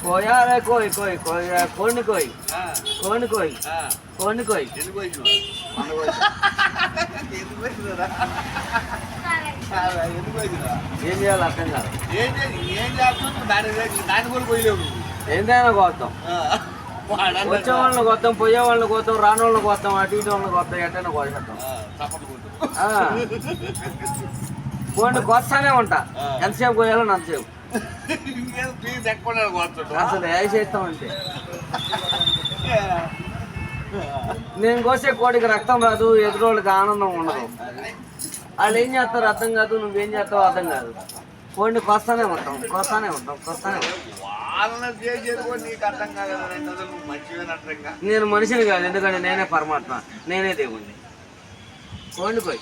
కోయాలే కోయి కోయి కోయి కోడిని కోయి కోడిని కోయి కోడిని కోయి ఏం చేయాలి అర్థం కాదు. ఏంటైనా కోస్తాం, వచ్చే వాళ్ళని కోస్తాం, పోయే వాళ్ళని కోస్తాం, రాని వాళ్ళని కోస్తాం, అటు ఇటు వాళ్ళని కోస్తాం, ఎట్టైనా కోసేస్తాం. కోడిని కోస్తానే ఉంటా, ఎంతసేపు కోయాలో అంతసేపు. అసలు వేసేస్తామంటే నేను కోసే కోడికి రక్తం రాదు, ఎదురోళ్ళకి ఆనందం ఉండదు. వాళ్ళు ఏం చేస్తారు అర్థం కాదు, నువ్వేం చేస్తావు అర్థం కాదు. కోడిని కోస్తానే ఉంటాం కోస్తానే ఉంటాం కోస్తానే ఉంటాం. నేను మనిషిని కాదు, ఎందుకంటే నేనే పరమాత్మ, నేనే దేవుణ్ణి. కోడిని కోయి.